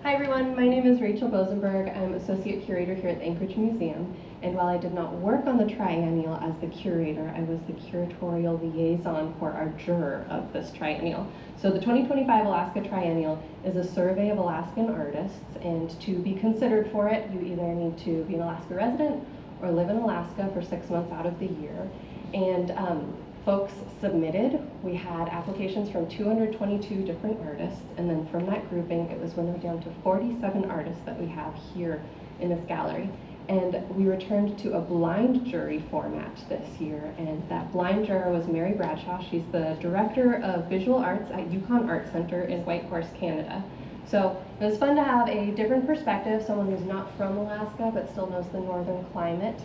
Hi everyone, my name is Rachel Bosenberg. I'm Associate Curator here at the Anchorage Museum. And while I did not work on the Triennial as the curator, I was the curatorial liaison for our juror of this Triennial. So the 2025 Alaska Triennial is a survey of Alaskan artists, and to be considered for it, you either need to be an Alaska resident or live in Alaska for 6 months out of the year. And folks submitted. We had applications from 222 different artists, and then from that grouping, it was winnowed down to 47 artists that we have here in this gallery. And we returned to a blind jury format this year, and that blind juror was Mary Bradshaw. She's the Director of Visual Arts at Yukon Art Center in Whitehorse, Canada. So it was fun to have a different perspective, someone who's not from Alaska but still knows the northern climate.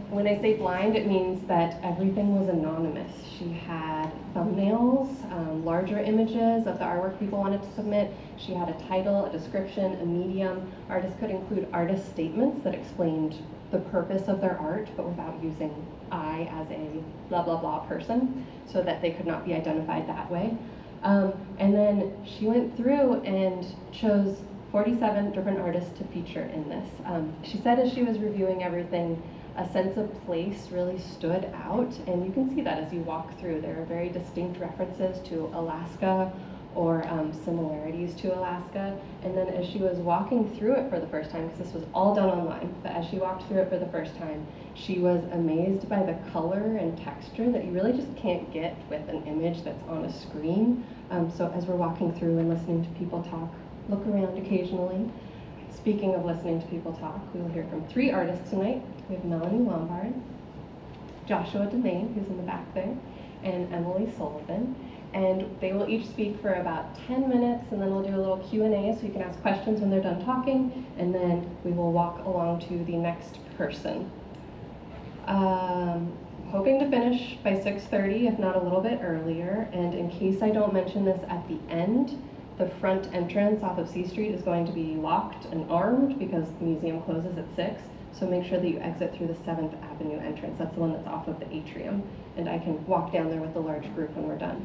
When I say blind, it means that everything was anonymous. She had thumbnails, larger images of the artwork people wanted to submit. She had a title, a description, a medium. Artists could include artist statements that explained the purpose of their art, but without using I as a blah, blah, blah person, so that they could not be identified that way. And then she went through and chose 47 different artists to feature in this. She said as she was reviewing everything, a sense of place really stood out, and you can see that as you walk through. There are very distinct references to Alaska or similarities to Alaska. And then as she was walking through it for the first time, because this was all done online, but as she walked through it for the first time, she was amazed by the color and texture that you really just can't get with an image that's on a screen. So as we're walking through and listening to people talk, look around occasionally. Speaking of listening to people talk, we will hear from 3 artists tonight. We have Melanie Lombard, Joshua Demain, who's in the back there, and Emily Sullivan. And they will each speak for about 10 minutes, and then we'll do a little Q&A so you can ask questions when they're done talking, and then we will walk along to the next person. Hoping to finish by 6:30, if not a little bit earlier, and in case I don't mention this at the end, the front entrance off of C Street is going to be locked and armed because the museum closes at 6. So make sure that you exit through the 7th Avenue entrance. That's the one that's off of the atrium. And I can walk down there with the large group when we're done.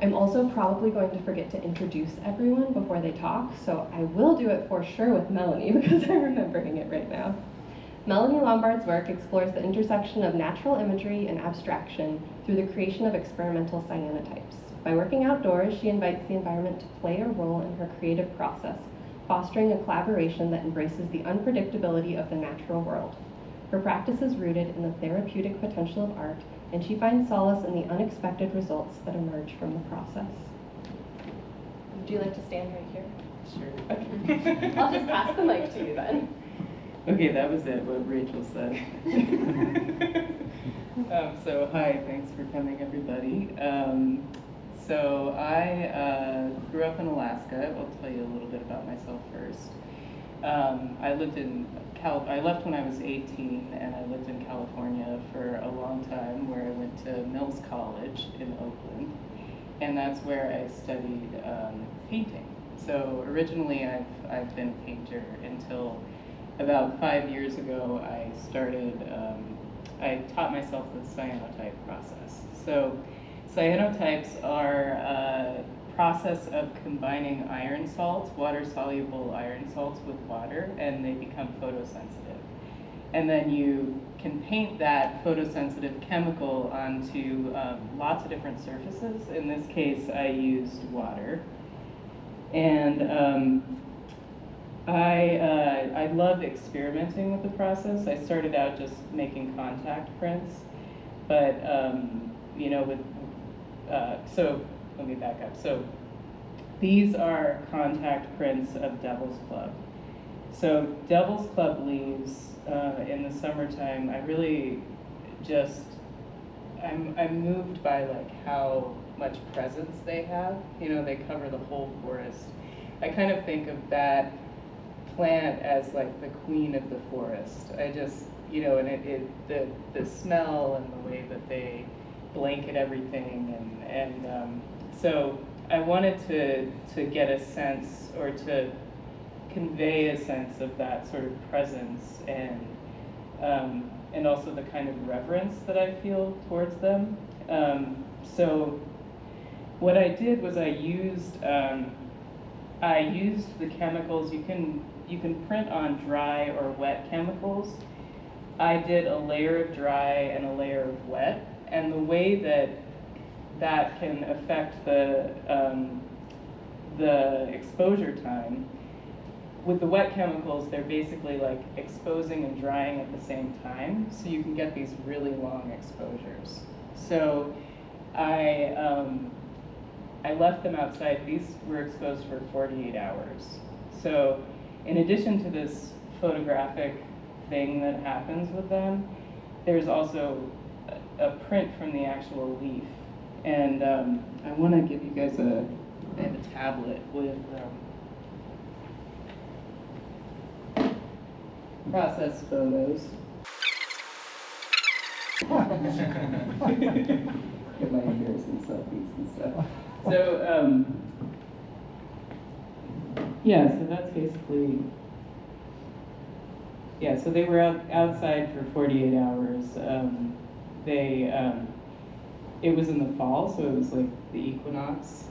I'm also probably going to forget to introduce everyone before they talk, so I will do it for sure with Melanie because I'm remembering it right now. Melanie Lombard's work explores the intersection of natural imagery and abstraction through the creation of experimental cyanotypes. By working outdoors, she invites the environment to play a role in her creative process, fostering a collaboration that embraces the unpredictability of the natural world. Her practice is rooted in the therapeutic potential of art, and she finds solace in the unexpected results that emerge from the process. Would you like to stand right here? Sure. Okay. I'll just pass the mic to you then. Okay, that was it, what Rachel said. So hi, thanks for coming everybody. So I grew up in Alaska. I'll tell you a little bit about myself first. I left when I was 18, and I lived in California for a long time, where I went to Mills College in Oakland, and that's where I studied painting. So originally I've been a painter until about 5 years ago. I taught myself the cyanotype process. So cyanotypes are a process of combining iron salts, water-soluble iron salts with water, and they become photosensitive. And then you can paint that photosensitive chemical onto lots of different surfaces. In this case, I used water. And I love experimenting with the process. I started out just making contact prints, but so let me back up. So these are contact prints of Devil's Club. So Devil's Club leaves in the summertime, I really just, I'm moved by like how much presence they have. You know, they cover the whole forest. I kind of think of that plant as like the queen of the forest. I just, you know, and the smell and the way that they blanket everything, and so I wanted to get a sense, or to convey a sense of that sort of presence, and also the kind of reverence that I feel towards them. So what I did was I used I used the chemicals. You can print on dry or wet chemicals. I did a layer of dry and a layer of wet, and the way that can affect the exposure time. With the wet chemicals, they're basically like exposing and drying at the same time, so you can get these really long exposures. So I left them outside. These were exposed for 48 hours. So in addition to this photographic thing that happens with them, there's also a print from the actual leaf. And I want to give you guys I have a tablet with process photos. Get my embarrassing selfies and stuff. So, yeah, so that's basically, yeah, so they were outside for 48 hours. It was in the fall, so it was like the equinox,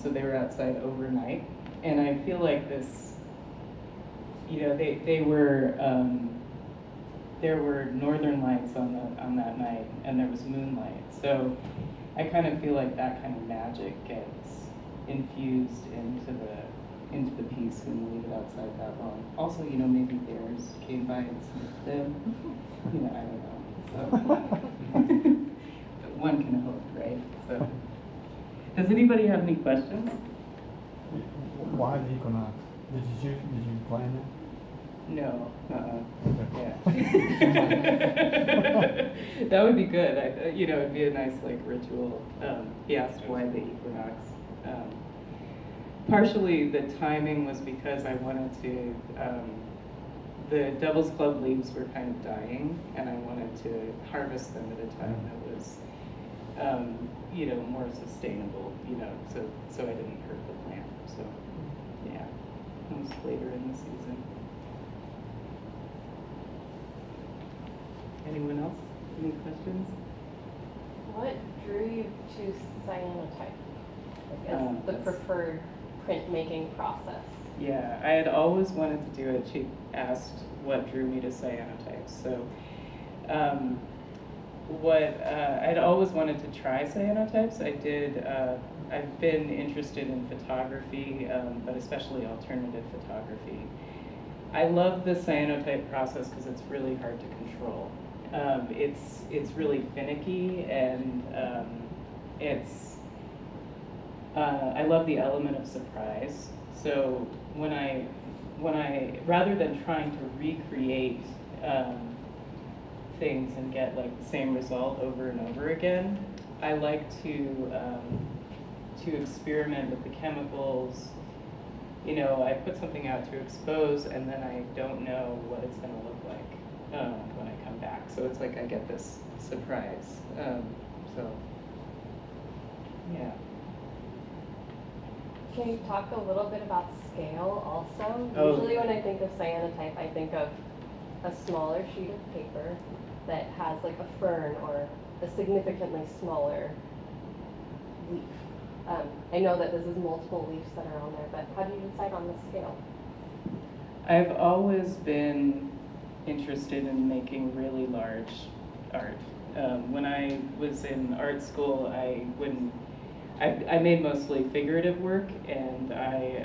so they were outside overnight. And I feel like this, you know, there were northern lights on that night, and there was moonlight. So I kind of feel like that kind of magic gets infused into the piece when you leave it outside that long. Also, you know, maybe bears came by and sniffed them. You know, I don't know. So but one can hope, right? So, does anybody have any questions? Why the equinox? Did you plan that? No. Okay. Yeah. That would be good. You know, it'd be a nice like ritual. He asked why the equinox. Partially, the timing was because I wanted to. The Devil's Club leaves were kind of dying, and I wanted to harvest them at a time that was, you know, more sustainable. You know, so I didn't hurt the plant. So, yeah, it was later in the season. Anyone else? Any questions? What drew you to cyanotype as the preferred printmaking process? Yeah, I had always wanted to do it. She asked what drew me to cyanotype. So, I'd always wanted to try cyanotypes. I've been interested in photography, but especially alternative photography. I love the cyanotype process because it's really hard to control. It's really finicky, and I love the element of surprise. So when I rather than trying to recreate things and get like the same result over and over again, I like to experiment with the chemicals. You know, I put something out to expose, and then I don't know what it's going to look like when I come back. So it's like I get this surprise. So, yeah. Can you talk a little bit about scale also? Oh. Usually when I think of cyanotype, I think of a smaller sheet of paper that has like a fern or a significantly smaller leaf. I know that this is multiple leaves that are on there, but how do you decide on the scale? I've always been interested in making really large art. When I was in art school, I made mostly figurative work, and I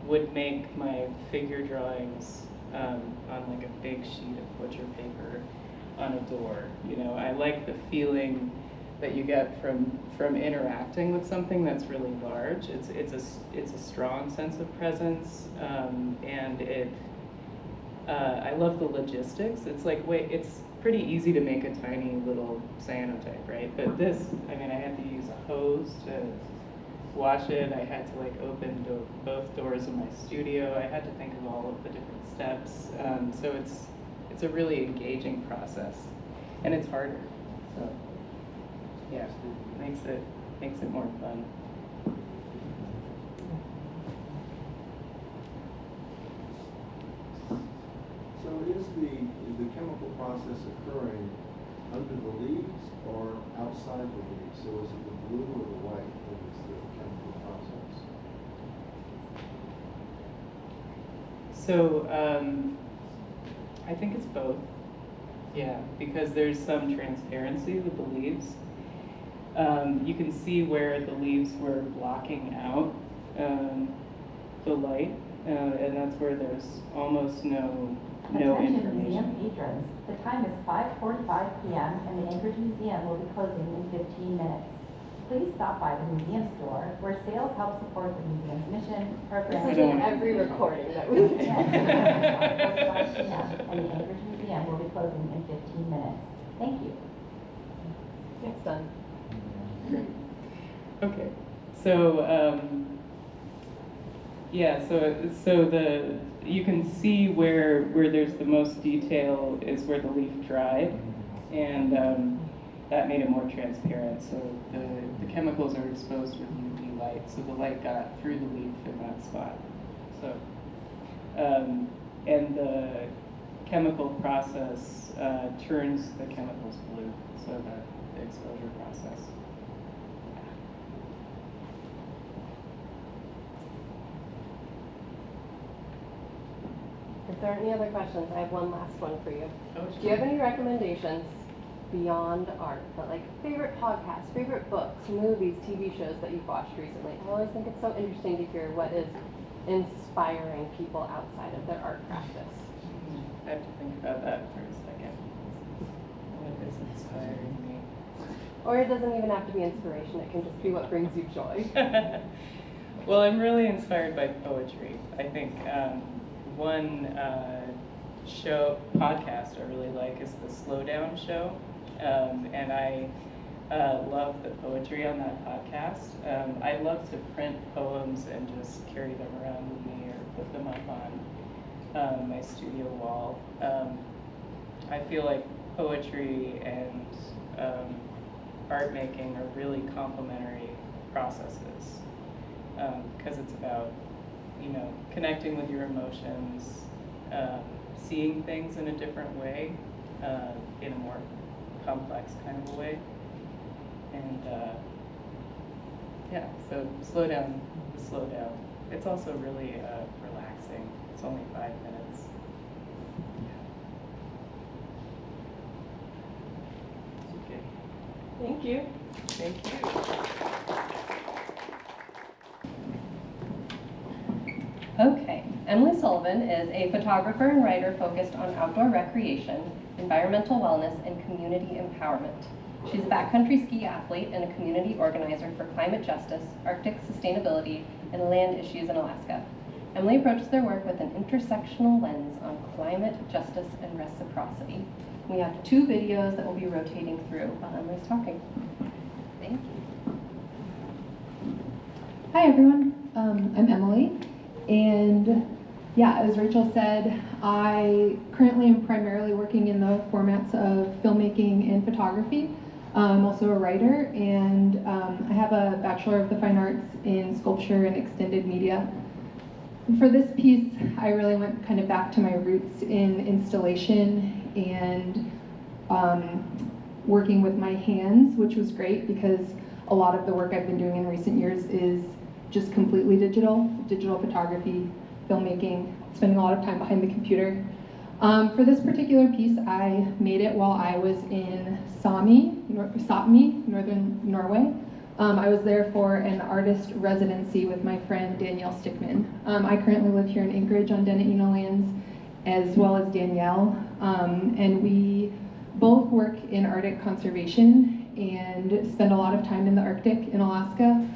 would make my figure drawings on like a big sheet of butcher paper on a door. You know, I like the feeling that you get from interacting with something that's really large. It's a strong sense of presence, and I love the logistics. It's like, it's pretty easy to make a tiny little cyanotype, right? But this, I mean, I had to use a hose to wash it. I had to like open both doors of my studio. I had to think of all of the different steps. So it's a really engaging process, and it's harder. So yeah, makes it more fun. So is the chemical process occurring under the leaves or outside the leaves? So is it the blue or the white that is the chemical process? So I think it's both. Yeah, because there's some transparency with the leaves. You can see where the leaves were blocking out the light, and that's where there's almost no Attention information. museum patrons, the time is 5:45 p.m. and the Anchorage Museum will be closing in 15 minutes. Please stop by the museum store where sales help support the museum's mission, programs, This is in every recording that we do. 5:45 p.m. and the Anchorage Museum will be closing in 15 minutes. Thank you. It's done. Okay, so yeah, so you can see where there's the most detail is where the leaf dried, and that made it more transparent. So the chemicals are exposed with UV light, so the light got through the leaf in that spot. So and the chemical process turns the chemicals blue, so that the exposure process. If there aren't any other questions, I have one last one for you. Oh, Do you have any recommendations beyond art, but like favorite podcasts, favorite books, movies, TV shows that you've watched recently? I always think it's so interesting to hear what is inspiring people outside of their art practice. I have to think about that for a second. What is inspiring me? Or it doesn't even have to be inspiration, it can just be what brings you joy. Well, I'm really inspired by poetry. I think one podcast I really like is the Slow Down Show, and I love the poetry on that podcast. I love to print poems and just carry them around with me or put them up on my studio wall. I feel like poetry and art making are really complementary processes, because it's about, connecting with your emotions, seeing things in a different way, in a more complex kind of a way. And yeah, so slow down. It's also really relaxing. It's only 5 minutes. Okay. Thank you. Thank you. Okay, Emily Sullivan is a photographer and writer focused on outdoor recreation, environmental wellness, and community empowerment. She's a backcountry ski athlete and a community organizer for climate justice, Arctic sustainability, and land issues in Alaska. Emily approaches their work with an intersectional lens on climate justice and reciprocity. We have 2 videos that will be rotating through while Emily's talking. Thank you. Hi everyone, I'm Emily, and yeah, as Rachel said, I currently am primarily working in the formats of filmmaking and photography. I'm also a writer, and I have a Bachelor of the Fine Arts in Sculpture and Extended Media. For this piece, I really went kind of back to my roots in installation and working with my hands, which was great because a lot of the work I've been doing in recent years is just completely digital photography, filmmaking, spending a lot of time behind the computer. For this particular piece, I made it while I was in Sápmi, northern Norway. I was there for an artist residency with my friend Danielle Stickman. I currently live here in Anchorage on Dena'ina lands, as well as Danielle, and we both work in Arctic conservation and spend a lot of time in the Arctic in Alaska,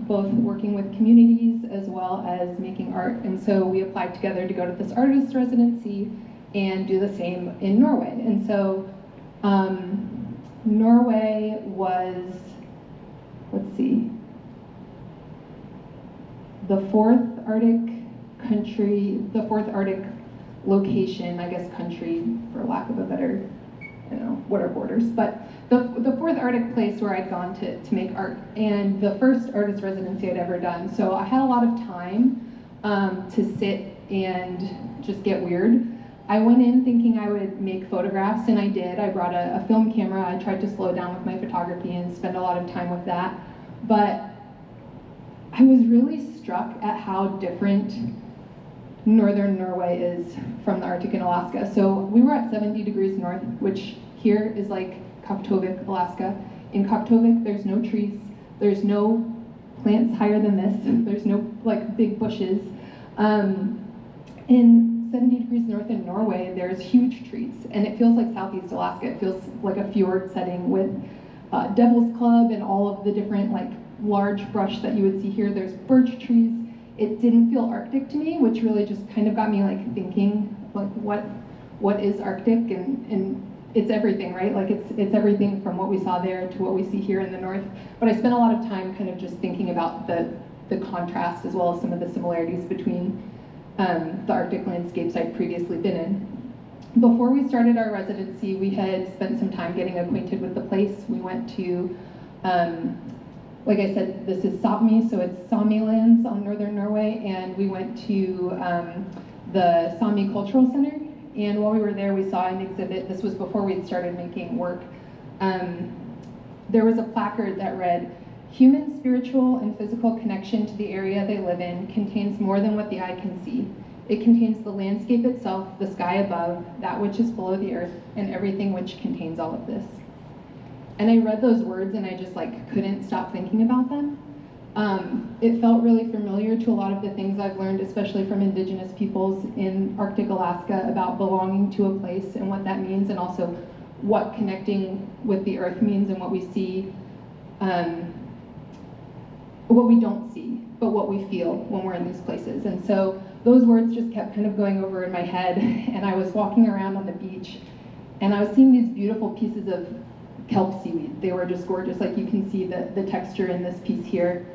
both working with communities as well as making art. And so we applied together to go to this artist residency and do the same in Norway. And so Norway was, let's see, the fourth Arctic location, I guess country, for lack of a better, I don't know, what are borders, but the fourth Arctic place where I'd gone to make art, and the first artist residency I'd ever done. So I had a lot of time to sit and just get weird. I went in thinking I would make photographs, and I did. I brought a film camera. I tried to slow down with my photography and spend a lot of time with that. But I was really struck at how different northern Norway is from the Arctic in Alaska. So we were at 70 degrees north, which here is like Kaktovik, Alaska. In Kaktovik, there's no trees, there's no plants higher than this, there's no like big bushes. In 70 degrees north in Norway, there's huge trees, and it feels like Southeast Alaska. It feels like a fjord setting with Devil's Club and all of the different like large brush that you would see here. There's birch trees. It didn't feel Arctic to me, which really just kind of got me like thinking like what is Arctic, and it's everything, right? Like it's everything from what we saw there to what we see here in the north. But I spent a lot of time kind of just thinking about the contrast as well as some of the similarities between the Arctic landscapes I'd previously been in. Before we started our residency, we had spent some time getting acquainted with the place. We went to, like I said, this is Sapmi, so it's Sami lands on northern Norway, and we went to the Sami Cultural Center, and while we were there, we saw an exhibit. This was before we had started making work. There was a placard that read, "Human spiritual and physical connection to the area they live in contains more than what the eye can see. It contains the landscape itself, the sky above, that which is below the earth, and everything which contains all of this." And I read those words and I just like couldn't stop thinking about them. It felt really familiar to a lot of the things I've learned, especially from indigenous peoples in Arctic Alaska, about belonging to a place and what that means, and also what connecting with the earth means and what we see, what we don't see, but what we feel when we're in these places. And so those words just kept kind of going over in my head, and I was walking around on the beach, and I was seeing these beautiful pieces of kelp seaweed. They were just gorgeous. Like you can see the texture in this piece here.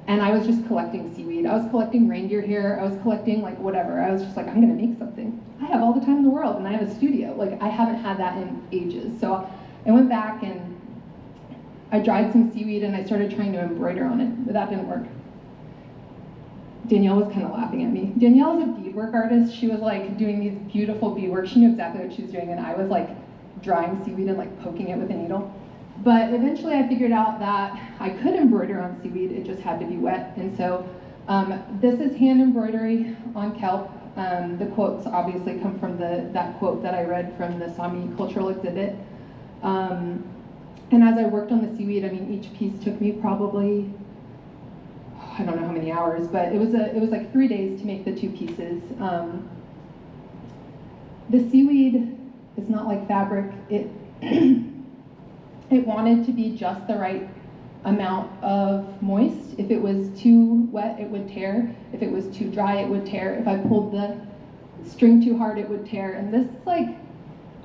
And I was just collecting seaweed. I was collecting reindeer hair. I was collecting like whatever. I was just like, I'm gonna make something. I have all the time in the world, and I have a studio. Like I haven't had that in ages. So I went back and I dried some seaweed and I started trying to embroider on it, but that didn't work. Danielle was kind of laughing at me. Danielle is a beadwork artist. She was like doing these beautiful beadwork. She knew exactly what she was doing, and I was like drying seaweed and like poking it with a needle. But eventually I figured out that I could embroider on seaweed, it just had to be wet. And so this is hand embroidery on kelp. The quotes obviously come from that quote that I read from the Sami cultural exhibit. And as I worked on the seaweed, I mean, each piece took me probably, I don't know how many hours, but it was like 3 days to make the two pieces. The seaweed is not like fabric. It wanted to be just the right amount of moist. If it was too wet, it would tear. If it was too dry, it would tear. If I pulled the string too hard, it would tear. And this is like,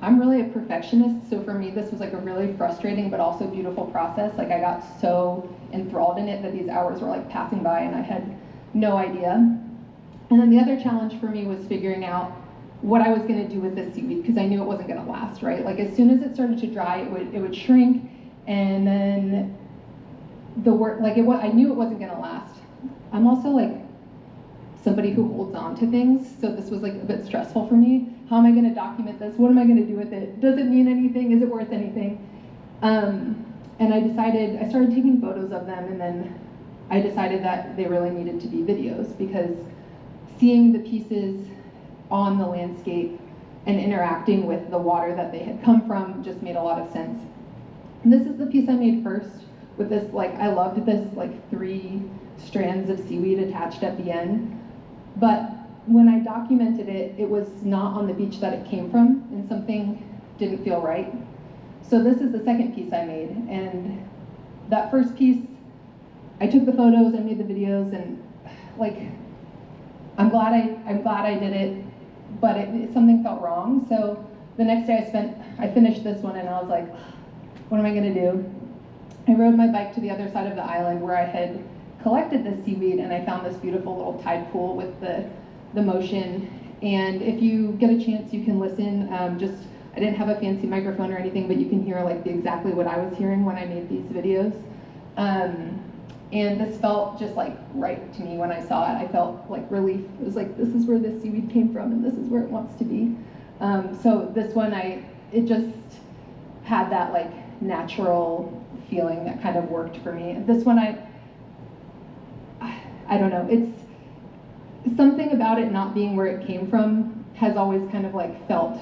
I'm really a perfectionist, so for me this was like a really frustrating but also beautiful process. Like I got so enthralled in it that these hours were like passing by and I had no idea. And then the other challenge for me was figuring out what I was going to do with this seaweed, because I knew it wasn't going to last, right? Like as soon as it started to dry, it would shrink, and then I knew it wasn't going to last. I'm also like somebody who holds on to things, so this was like a bit stressful for me. How am I going to document this? What am I going to do with it? Does it mean anything? Is it worth anything? And I started taking photos of them, and then I decided that they really needed to be videos, because seeing the pieces on the landscape and interacting with the water that they had come from just made a lot of sense. And this is the piece I made first with this, like, I loved this, like, 3 strands of seaweed attached at the end. But when I documented it, it was not on the beach that it came from, and something didn't feel right. So this is the second piece I made, and that first piece, I took the photos, I made the videos, and like, I'm glad I did it, but something felt wrong. So the next day I finished this one, and I was like, what am I gonna do? I rode my bike to the other side of the island where I had collected this seaweed, and I found this beautiful little tide pool with the motion. And if you get a chance, you can listen. I didn't have a fancy microphone or anything, but you can hear like exactly what I was hearing when I made these videos. And this felt just like right to me when I saw it. I felt like relief. It was like, this is where this seaweed came from, and this is where it wants to be. So this one, it just had that like natural feeling that kind of worked for me. This one, I don't know, something about it not being where it came from has always kind of like felt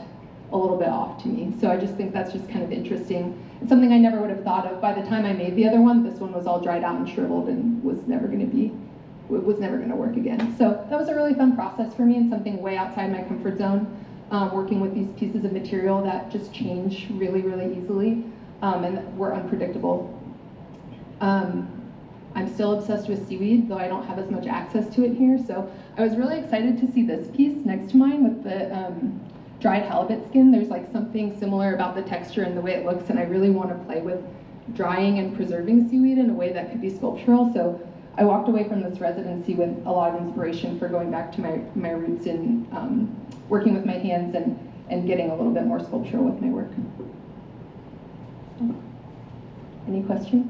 a little bit off to me. So I just think that's just kind of interesting. It's something I never would have thought of. By the time I made the other one, this one was all dried out and shriveled and was never going to work again. So that was a really fun process for me and something way outside my comfort zone, working with these pieces of material that just change really, really easily and were unpredictable. I'm still obsessed with seaweed, though I don't have as much access to it here. So I was really excited to see this piece next to mine with the dried halibut skin. There's like something similar about the texture and the way it looks, and I really want to play with drying and preserving seaweed in a way that could be sculptural. So I walked away from this residency with a lot of inspiration for going back to my roots in working with my hands and getting a little bit more sculptural with my work. So, any questions?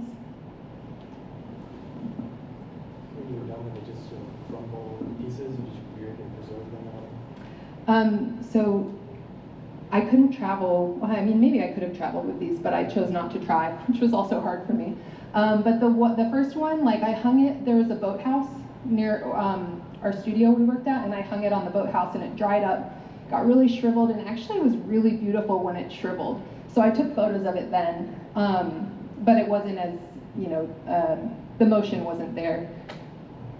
When you were done with it, just crumble pieces, or did you weird and preserve them all? So I couldn't travel. I mean, maybe I could have traveled with these, but I chose not to try, which was also hard for me. But the first one, like I hung it, there was a boathouse near our studio we worked at, and I hung it on the boathouse and it dried up, got really shriveled, and actually it was really beautiful when it shriveled. So I took photos of it then, but it wasn't as, the motion wasn't there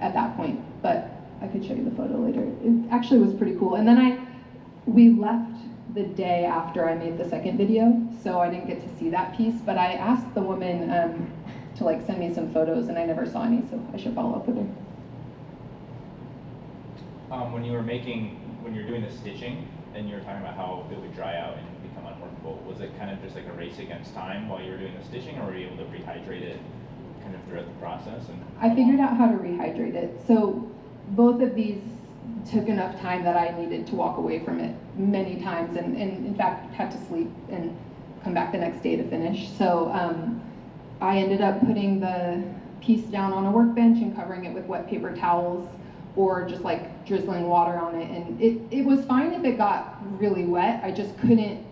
at that point, but I could show you the photo later. It actually was pretty cool. And then we left the day after I made the second video, so I didn't get to see that piece, but I asked the woman to like send me some photos, and I never saw any, so I should follow up with her. When you're doing the stitching, and you were talking about how it would dry out and become unworkable, was it kind of just like a race against time while you were doing the stitching, or were you able to rehydrate it kind of throughout the process? And I figured out how to rehydrate it. So both of these took enough time that I needed to walk away from it many times, and in fact had to sleep and come back the next day to finish. So I ended up putting the piece down on a workbench and covering it with wet paper towels, or just like drizzling water on it, and it was fine if it got really wet. I just couldn't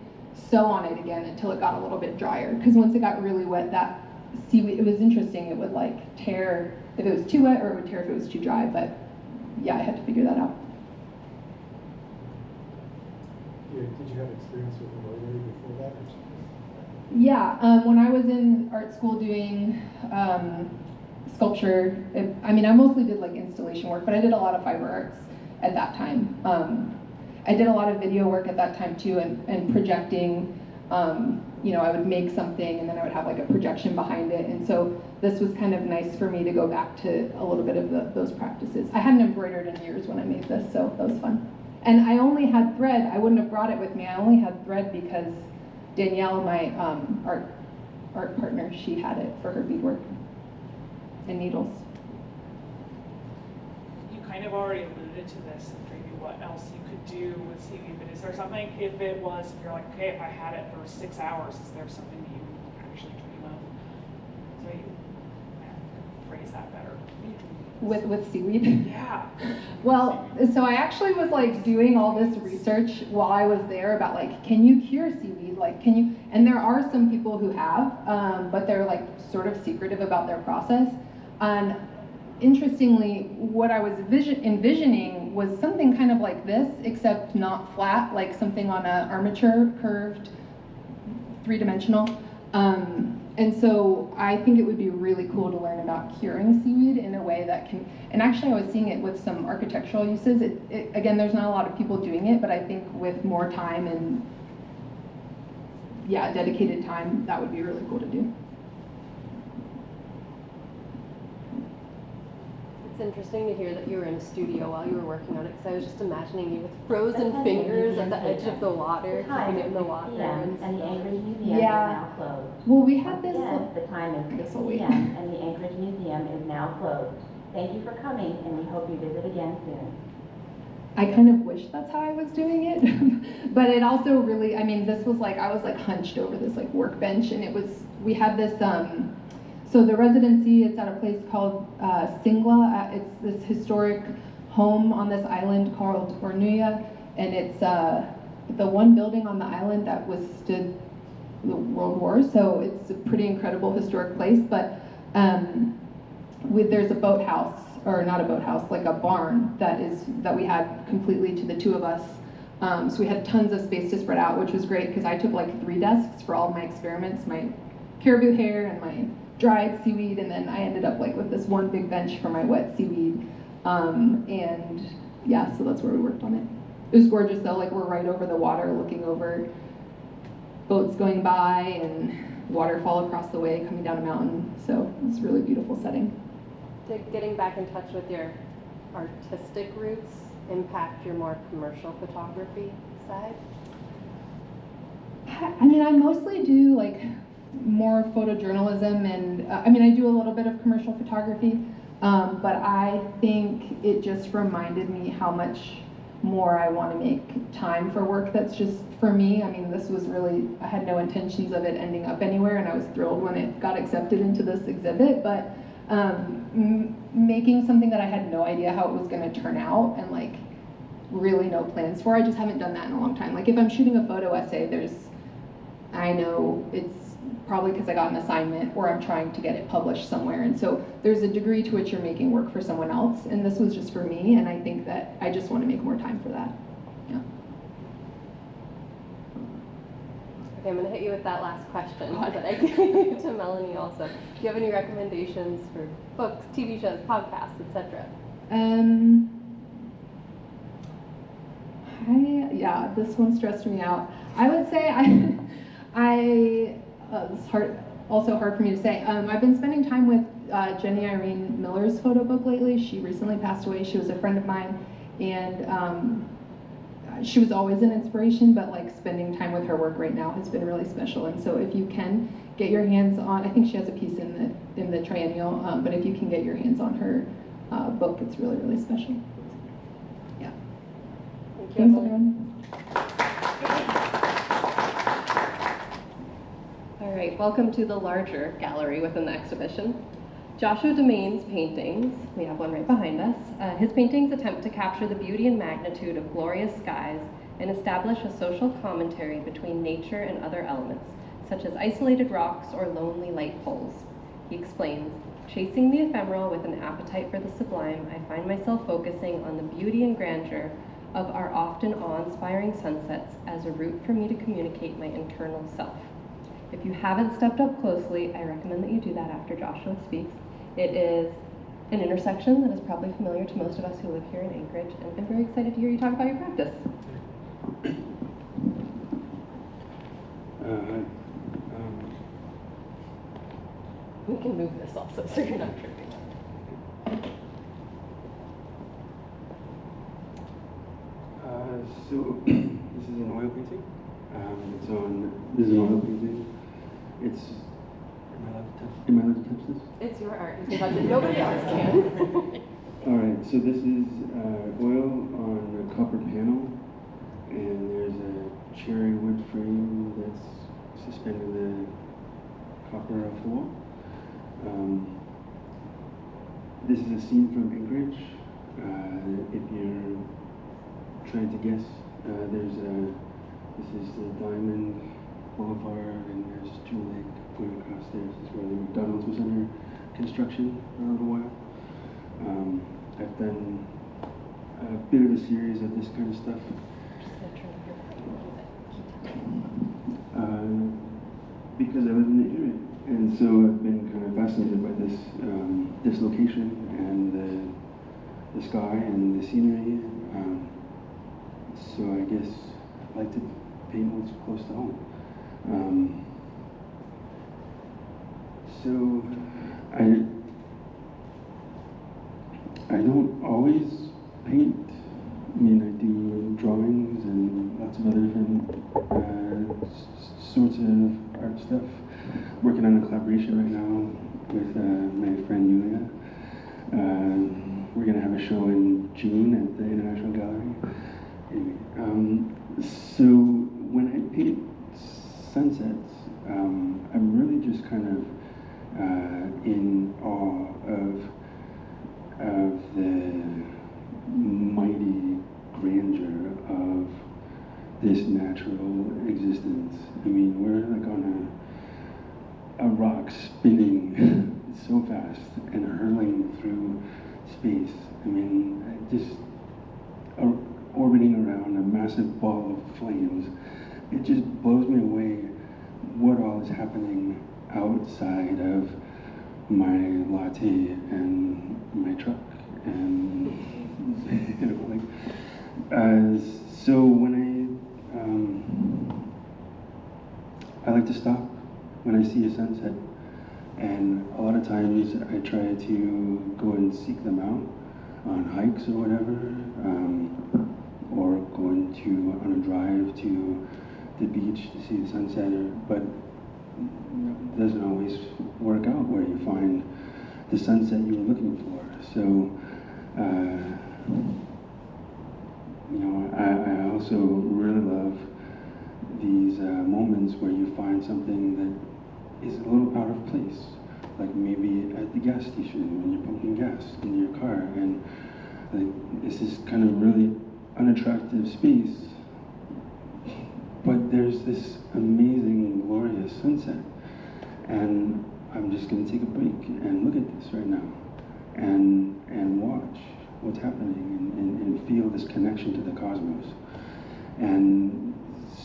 sew on it again until it got a little bit drier, because once it got really wet, that seaweed, it was interesting, it would like tear if it was too wet, or it would tear if it was too dry. But yeah, I had to figure that out. Did you have experience with embroidery before that? Yeah, when I was in art school doing sculpture, I mostly did like installation work, but I did a lot of fiber arts at that time. I did a lot of video work at that time too, and projecting. I would make something and then I would have like a projection behind it, and so this was kind of nice for me to go back to a little bit of those practices. I hadn't embroidered in years when I made this, so that was fun. And I only had thread. I wouldn't have brought it with me. I only had thread because Danielle, my art partner, she had it for her beadwork and needles. You kind of already alluded to this, maybe what else you could do with seaweed, but is there something, if you're like, okay, if I had it for 6 hours, is there something that you actually dream of? So you phrase that better. With seaweed? Yeah. Well, so I actually was like doing all this research while I was there about like, can you cure seaweed? Like, can you? And there are some people who have, but they're like sort of secretive about their process. And interestingly, what I was envisioning was something kind of like this, except not flat, like something on an armature, curved, three-dimensional. And so I think it would be really cool to learn about curing seaweed in a way that can, and actually I was seeing it with some architectural uses. Again, there's not a lot of people doing it, but I think with more time and dedicated time, that would be really cool to do. It's interesting to hear that you were in a studio while you were working on it, because I was just imagining you with frozen fingers at the edge of the water, keeping it in the water. And the Anchorage Museum is Yeah. now closed. Well, we had this. Again, the time is 6 p.m. and the Anchorage Museum is now closed. Thank you for coming, and we hope you visit again soon. I kind of wish that's how I was doing it, but it also really, this was like, I was like hunched over this like workbench, and we had this, so the residency, it's at a place called Singla. It's this historic home on this island called Ornuya, and it's the one building on the island that withstood the World War, so it's a pretty incredible historic place. But there's a boathouse or not a boathouse, like a barn that we had completely to the two of us. So we had tons of space to spread out, which was great because I took like 3 desks for all of my experiments, my caribou hair and my dried seaweed, and then I ended up like with this one big bench for my wet seaweed. And yeah, so that's where we worked on it. It was gorgeous though, like we're right over the water looking over boats going by and waterfall across the way coming down a mountain. So it's a really beautiful setting. Did getting back in touch with your artistic roots impact your more commercial photography side? I mean, I mostly do like more photojournalism, and I mean, I do a little bit of commercial photography, but I think it just reminded me how much more I want to make time for work that's just for me. I mean, this was really, I had no intentions of it ending up anywhere, and I was thrilled when it got accepted into this exhibit, but making something that I had no idea how it was going to turn out and like really no plans for. I just haven't done that in a long time. Like if I'm shooting a photo essay, I know it's probably because I got an assignment or I'm trying to get it published somewhere. And so there's a degree to which you're making work for someone else. And this was just for me. And I think that I just want to make more time for that. Yeah. Okay, I'm going to hit you with that last question that I gave to Melanie also. Do you have any recommendations for books, TV shows, podcasts, etc.? Yeah, this one stressed me out. I would say it's also hard for me to say. I've been spending time with Jenny Irene Miller's photo book lately. She recently passed away. She was a friend of mine, and she was always an inspiration, but like spending time with her work right now has been really special. And so if you can get your hands on, I think she has a piece in the Triennial, but if you can get your hands on her book, it's really, really special. Yeah. Thank you, Thanks, Emily. everyone. All right, welcome to the larger gallery within the exhibition. Joshua Demain's paintings, we have one right behind us, his paintings attempt to capture the beauty and magnitude of glorious skies and establish a social commentary between nature and other elements, such as isolated rocks or lonely light poles. He explains, chasing the ephemeral with an appetite for the sublime, I find myself focusing on the beauty and grandeur of our often awe-inspiring sunsets as a route for me to communicate my internal self. If you haven't stepped up closely, I recommend that you do that after Joshua speaks. It is an intersection that is probably familiar to most of us who live here in Anchorage, and I'm very excited to hear you talk about your practice. We can move this also so you're not tripping. So this is an oil painting. This is an oil painting. Am I allowed to touch this? It's your art. You can touch it. Nobody else can. All right. So this is oil on a copper panel, and there's a cherry wood frame that's suspended the copper off the wall. This is a scene from Anchorage. If you're trying to guess, this is the Diamond Boulevard, and there's Jewel Lake going across there. This is where the McDonald's was under construction for a little while. I've done a bit of a series of this kind of stuff. Because I live in the area, and so I've been kind of fascinated by this location and the sky and the scenery. So I guess I like to paint what's close to home. So I don't always paint. I mean, I do drawings and lots of other different sorts of art stuff. Working on a collaboration right now with my friend Yulia. We're going to have a show in June at the International Gallery. Anyway, so when I paint sunsets, I'm really just kind of in awe of the mighty grandeur of this natural existence. I mean, we're like on a rock spinning so fast and hurling through space. I mean, just orbiting around a massive ball of flames. It just blows me away what all is happening outside of my latte and my truck. And, you know, like, so when I like to stop when I see a sunset. And a lot of times I try to go and seek them out on hikes or whatever, or going on a drive to the beach to see the sunset, but it doesn't always work out where you find the sunset you were looking for. So, you know, I also really love these moments where you find something that is a little out of place, like maybe at the gas station when you're pumping gas in your car, and like this is kind of really unattractive space, but there's this amazing, glorious sunset, and I'm just going to take a break and look at this right now, and watch what's happening, and feel this connection to the cosmos. And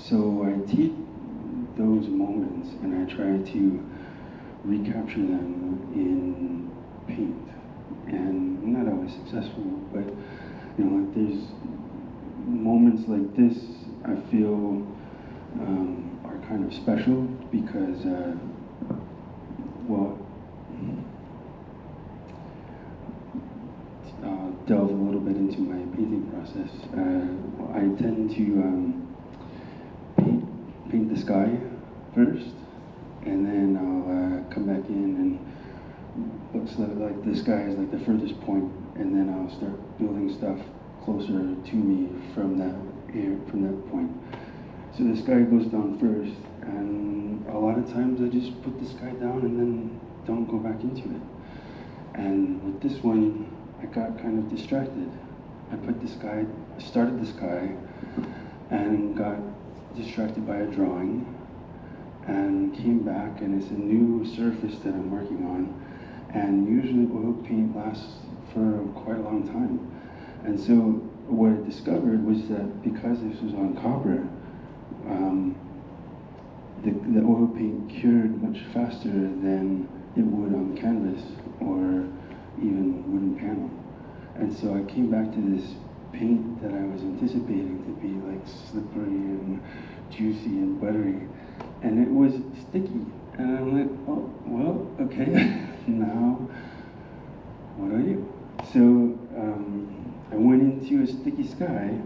so I take those moments and I try to recapture them in paint, and I'm not always successful, but you know, like there's moments like this I feel are kind of special because well, delve a little bit into my painting process. I tend to paint the sky first, and then I'll come back in and looks like the sky is like the furthest point, and then I'll start building stuff closer to me from that point. So the sky goes down first, and a lot of times I just put the sky down and then don't go back into it. And with this one, I got kind of distracted. I started the sky, and got distracted by a drawing, and came back, and it's a new surface that I'm working on, and usually oil paint lasts for quite a long time. And so what I discovered was that because this was on copper, the oil paint cured much faster than it would on canvas or even wooden panel. And so I came back to this paint that I was anticipating to be like slippery and juicy and buttery, and it was sticky. And I'm like, oh, well, okay, now what do I do? So I went into a sticky sky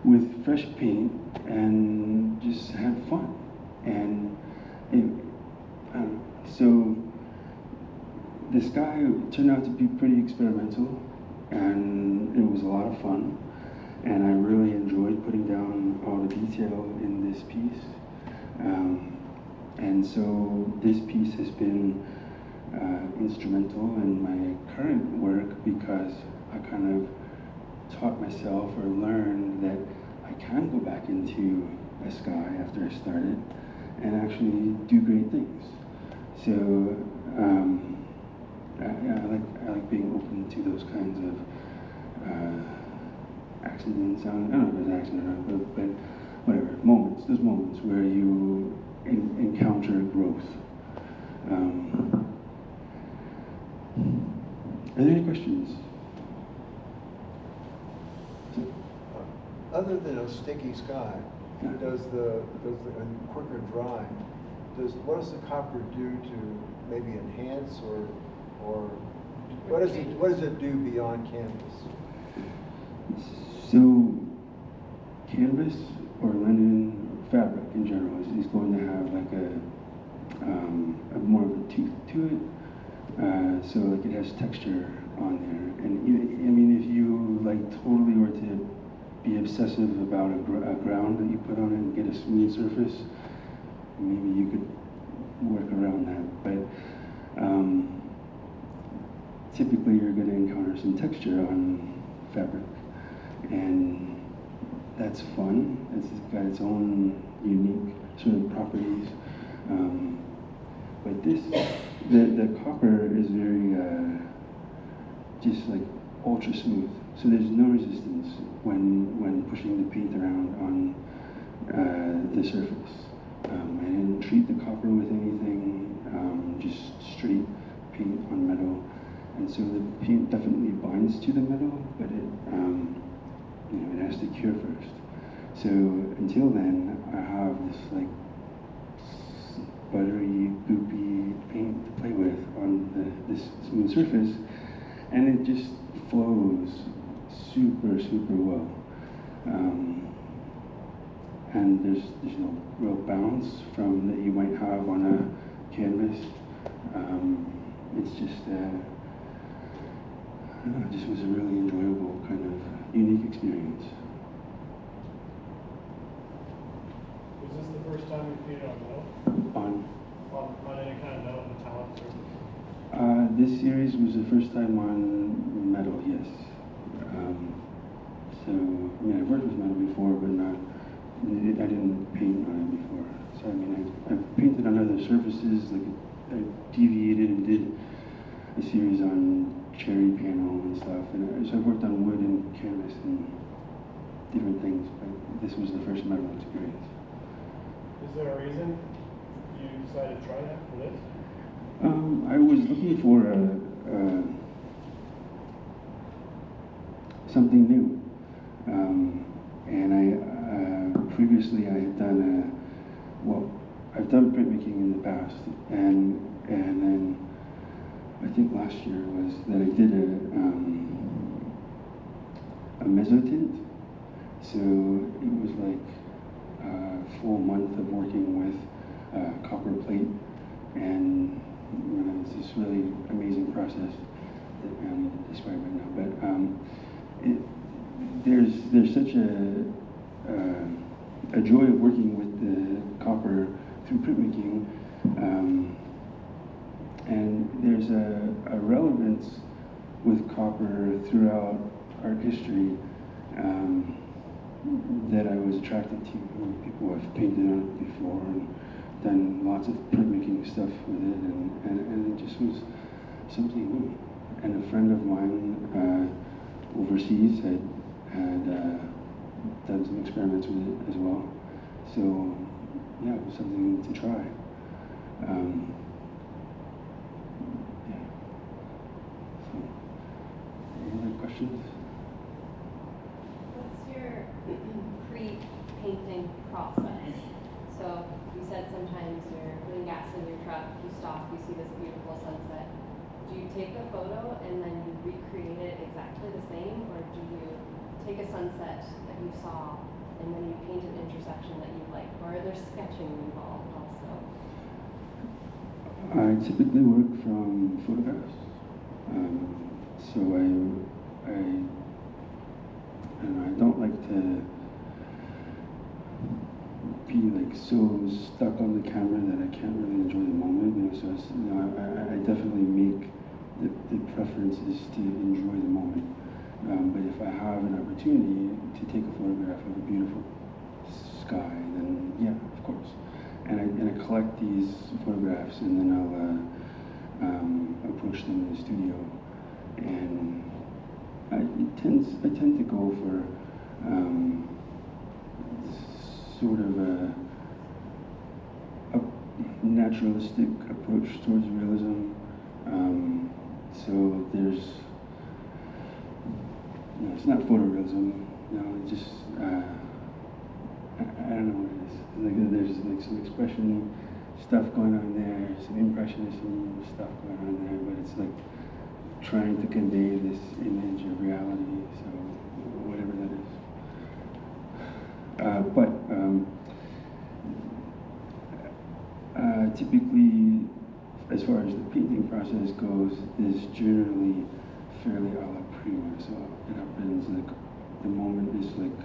with fresh paint and just had fun. And so the sky turned out to be pretty experimental, and it was a lot of fun. And I really enjoyed putting down all the detail in this piece. And so this piece has been instrumental in my current work because I kind of taught myself or learned that I can go back into a sky after I started and actually do great things. So I like being open to those kinds of accidents. I don't know if it's an accident or not, but whatever, those moments where you encounter growth. Are there any questions? Other than a sticky sky, does the quicker drying, what does the copper do to maybe enhance or what does it do beyond canvas? So canvas or linen fabric in general is going to have like a more of a tooth to it. So like it has texture on there. And I mean, if you like totally were to be obsessive about a ground that you put on it and get a smooth surface, maybe you could work around that. But typically you're going to encounter some texture on fabric, and that's fun. It's got its own unique sort of properties. But this, the copper is very just like ultra smooth. So there's no resistance when pushing the paint around on the surface. I didn't treat the copper with anything, just straight paint on metal. And so the paint definitely binds to the metal, but it, it has to cure first. So until then, I have this like buttery, goopy paint to play with on this smooth surface, and it just flows super, super well. And there's no real bounce from that you might have on a canvas. It's just, I don't know, it just was a really enjoyable kind of unique experience. Was this the first time you painted on metal? On any kind of metal metallic surface? This series was the first time on metal, yes. So, I mean, I've worked with metal before, but I didn't paint on it before. So, I mean, I've painted on other surfaces, like I deviated and did a series on cherry panel and stuff. And so I've worked on wood and canvas and different things, but this was the first metal experience. Is there a reason you decided to try that for this? I was looking for something new, and I previously I had done I've done printmaking in the past, and then I think last year was that I did a mezzotint. So it was like a full month of working with copper plate, and it's this really amazing process that I don't need to describe right now. But there's such a joy of working with the copper through printmaking, and there's a relevance with copper throughout art history that I was attracted to. People have painted on it before and done lots of printmaking stuff with it, and it just was something new. And a friend of mine overseas had done some experiments with it as well. So yeah, it was something to try. So, any other questions? What's your pre-painting process? So you said sometimes you're putting gas in your truck, you stop, you see this beautiful sunset. Do you take a photo and then you recreate it exactly the same, or do you take a sunset that you saw and then you paint an intersection that you like, or are there sketching involved also? I typically work from photographs. So I don't like to be like so stuck on the camera that I can't really enjoy the moment. So I definitely make the preference is to enjoy the moment. But if I have an opportunity to take a photograph of a beautiful sky, then yeah, of course. And I collect these photographs, and then I'll approach them in the studio, and I tend to go for sort of a naturalistic approach towards realism. So there's, it's not photorealism, it's just, I don't know what it is. Like, there's like some expression stuff going on there, some impressionism stuff going on there, but it's like trying to convey this image of reality, so whatever that is. Typically, as far as the painting process goes, is generally fairly a la prima, so it happens like the moment is like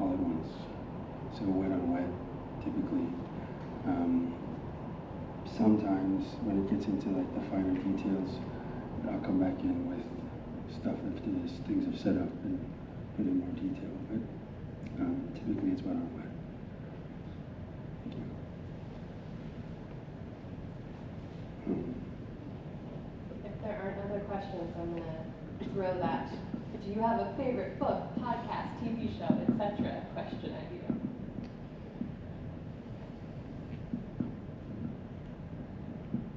all at once. So wet on wet, typically. Sometimes when it gets into like the finer details, I'll come back in with stuff after things are set up and put in more detail. But typically it's wet on wet. If there aren't other questions, I'm going to throw that, do you have a favorite book, podcast, TV show, etc. question at you.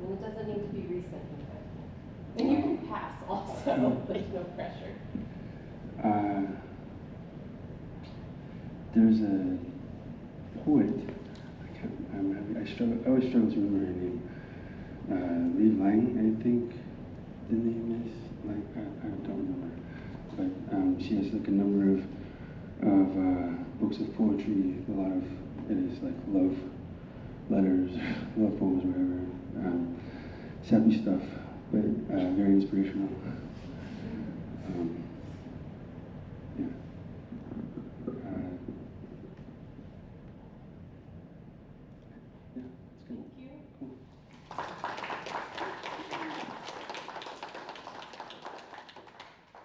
And it doesn't need to be recent either. And you can pass also, there's no pressure. There's a poet, I always struggle to remember her name. Liv Lang, I think the name is. Like, I don't remember. But she has like a number of books of poetry. A lot of it is like love letters, love poems, whatever. Sappy stuff, but very inspirational.